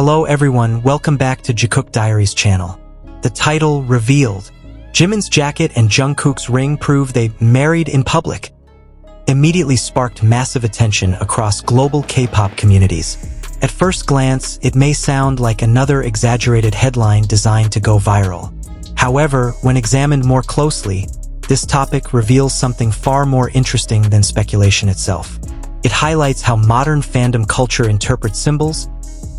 Hello everyone, welcome back to Jikook Diaries channel. The title revealed. Jimin's jacket and Jungkook's ring prove they married in public. Immediately sparked massive attention across global K-pop communities. At first glance, it may sound like another exaggerated headline designed to go viral. However, when examined more closely, this topic reveals something far more interesting than speculation itself. It highlights how modern fandom culture interprets symbols,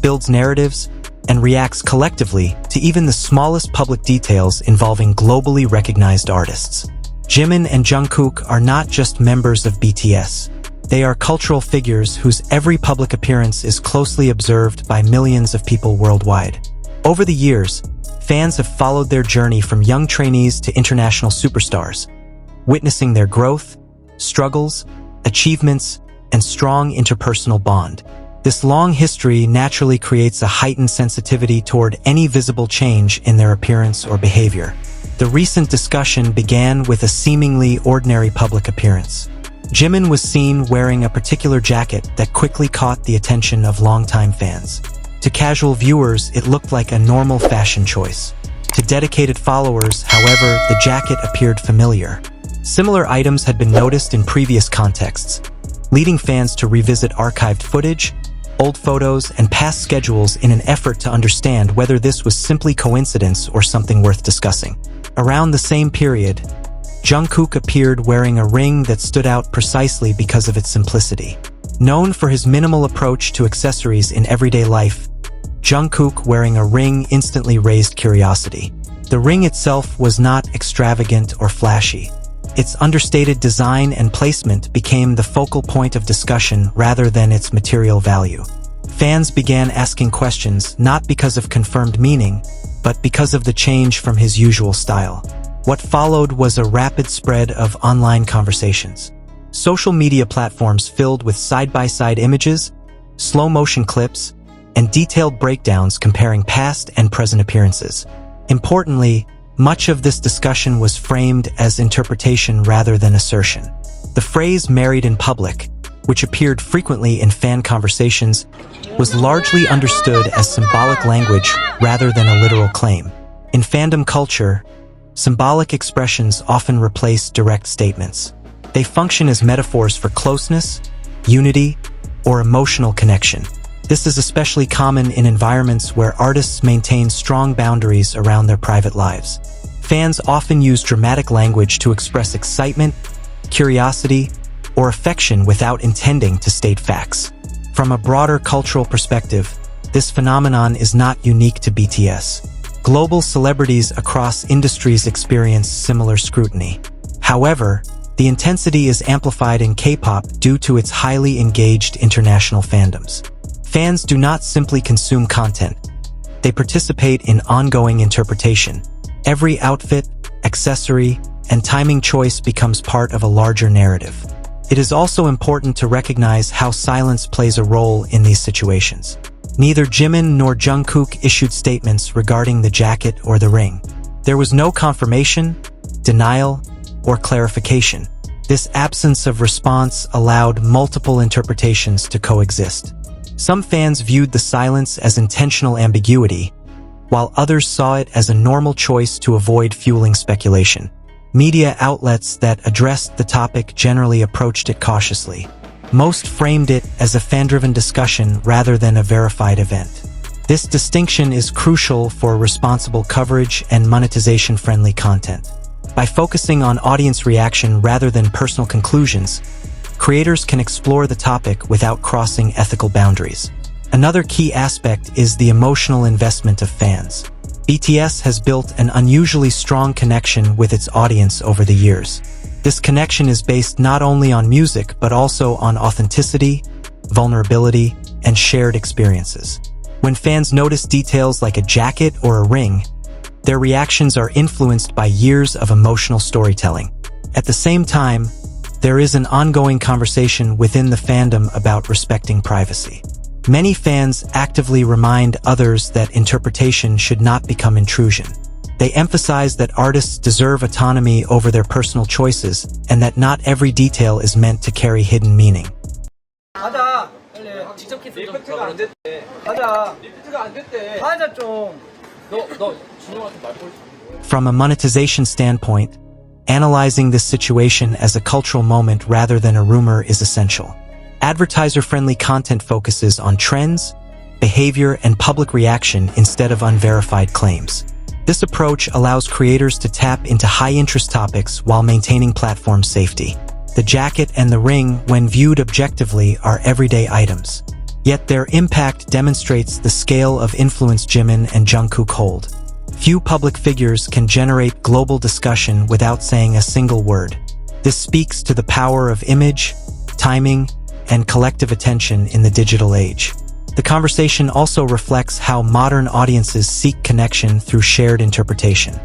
builds narratives, and reacts collectively to even the smallest public details involving globally recognized artists. Jimin and Jungkook are not just members of BTS. They are cultural figures whose every public appearance is closely observed by millions of people worldwide. Over the years, fans have followed their journey from young trainees to international superstars, witnessing their growth, struggles, achievements, and strong interpersonal bond. This long history naturally creates a heightened sensitivity toward any visible change in their appearance or behavior. The recent discussion began with a seemingly ordinary public appearance. Jimin was seen wearing a particular jacket that quickly caught the attention of longtime fans. To casual viewers, it looked like a normal fashion choice. To dedicated followers, however, the jacket appeared familiar. Similar items had been noticed in previous contexts, leading fans to revisit archived footage, old photos, and past schedules in an effort to understand whether this was simply coincidence or something worth discussing. Around the same period, Jungkook appeared wearing a ring that stood out precisely because of its simplicity. Known for his minimal approach to accessories in everyday life, Jungkook wearing a ring instantly raised curiosity. The ring itself was not extravagant or flashy. Its understated design and placement became the focal point of discussion rather than its material value. Fans began asking questions not because of confirmed meaning, but because of the change from his usual style. What followed was a rapid spread of online conversations. Social media platforms filled with side-by-side images, slow-motion clips, and detailed breakdowns comparing past and present appearances. Importantly, much of this discussion was framed as interpretation rather than assertion. The phrase "married in public," which appeared frequently in fan conversations, was largely understood as symbolic language rather than a literal claim. In fandom culture, symbolic expressions often replace direct statements. They function as metaphors for closeness, unity, or emotional connection. This is especially common in environments where artists maintain strong boundaries around their private lives. Fans often use dramatic language to express excitement, curiosity, or affection without intending to state facts. From a broader cultural perspective, this phenomenon is not unique to BTS. Global celebrities across industries experience similar scrutiny. However, the intensity is amplified in K-pop due to its highly engaged international fandoms. Fans do not simply consume content. They participate in ongoing interpretation. Every outfit, accessory, and timing choice becomes part of a larger narrative. It is also important to recognize how silence plays a role in these situations. Neither Jimin nor Jungkook issued statements regarding the jacket or the ring. There was no confirmation, denial, or clarification. This absence of response allowed multiple interpretations to coexist. Some fans viewed the silence as intentional ambiguity, while others saw it as a normal choice to avoid fueling speculation. Media outlets that addressed the topic generally approached it cautiously. Most framed it as a fan-driven discussion rather than a verified event. This distinction is crucial for responsible coverage and monetization-friendly content. By focusing on audience reaction rather than personal conclusions, creators can explore the topic without crossing ethical boundaries. Another key aspect is the emotional investment of fans. BTS has built an unusually strong connection with its audience over the years. This connection is based not only on music but also on authenticity, vulnerability, and shared experiences. When fans notice details like a jacket or a ring, their reactions are influenced by years of emotional storytelling. At the same time, there is an ongoing conversation within the fandom about respecting privacy. Many fans actively remind others that interpretation should not become intrusion. They emphasize that artists deserve autonomy over their personal choices and that not every detail is meant to carry hidden meaning. 가자. 빨리 직접 리프트가 안 됐대. 가자. 리프트가 안 됐대. 가자 좀. 너 준영한테 말 걸지. From a monetization standpoint, analyzing this situation as a cultural moment rather than a rumor is essential. Advertiser-friendly content focuses on trends, behavior, and public reaction instead of unverified claims. This approach allows creators to tap into high-interest topics while maintaining platform safety. The jacket and the ring, when viewed objectively, are everyday items. Yet their impact demonstrates the scale of influence Jimin and Jungkook hold. Few public figures can generate global discussion without saying a single word. This speaks to the power of image, timing, and collective attention in the digital age. The conversation also reflects how modern audiences seek connection through shared interpretation.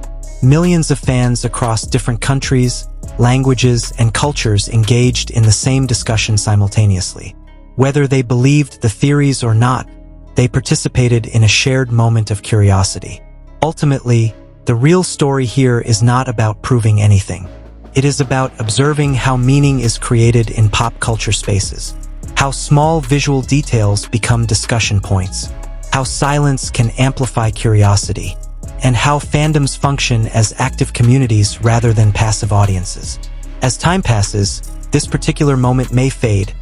Millions of fans across different countries, languages, and cultures engaged in the same discussion simultaneously. Whether they believed the theories or not, they participated in a shared moment of curiosity. Ultimately, the real story here is not about proving anything. It is about observing how meaning is created in pop culture spaces, how small visual details become discussion points, how silence can amplify curiosity, and how fandoms function as active communities rather than passive audiences. As time passes, this particular moment may fade,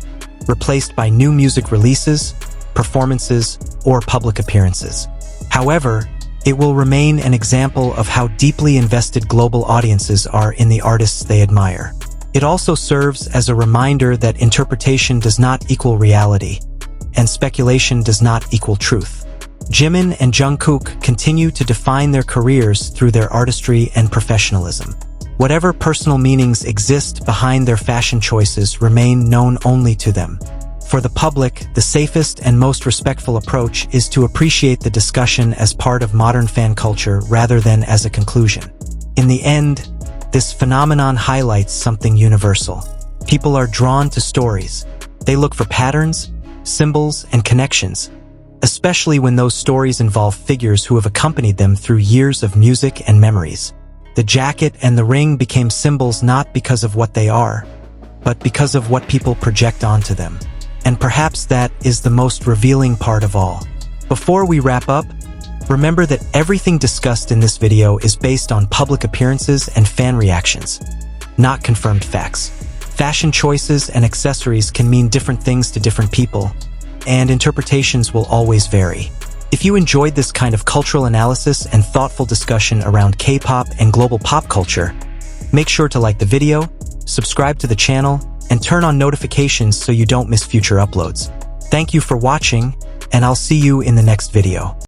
replaced by new music releases, performances, or public appearances. However, it will remain an example of how deeply invested global audiences are in the artists they admire. It also serves as a reminder that interpretation does not equal reality, and speculation does not equal truth. Jimin and Jungkook continue to define their careers through their artistry and professionalism. Whatever personal meanings exist behind their fashion choices remain known only to them. For the public, the safest and most respectful approach is to appreciate the discussion as part of modern fan culture rather than as a conclusion. In the end, this phenomenon highlights something universal. People are drawn to stories. They look for patterns, symbols, and connections, especially when those stories involve figures who have accompanied them through years of music and memories. The jacket and the ring became symbols not because of what they are, but because of what people project onto them. And perhaps that is the most revealing part of all. Before we wrap up, remember that everything discussed in this video is based on public appearances and fan reactions, not confirmed facts. Fashion choices and accessories can mean different things to different people, and interpretations will always vary. If you enjoyed this kind of cultural analysis and thoughtful discussion around K-pop and global pop culture, make sure to like the video, subscribe to the channel, and turn on notifications so you don't miss future uploads. Thank you for watching, and I'll see you in the next video.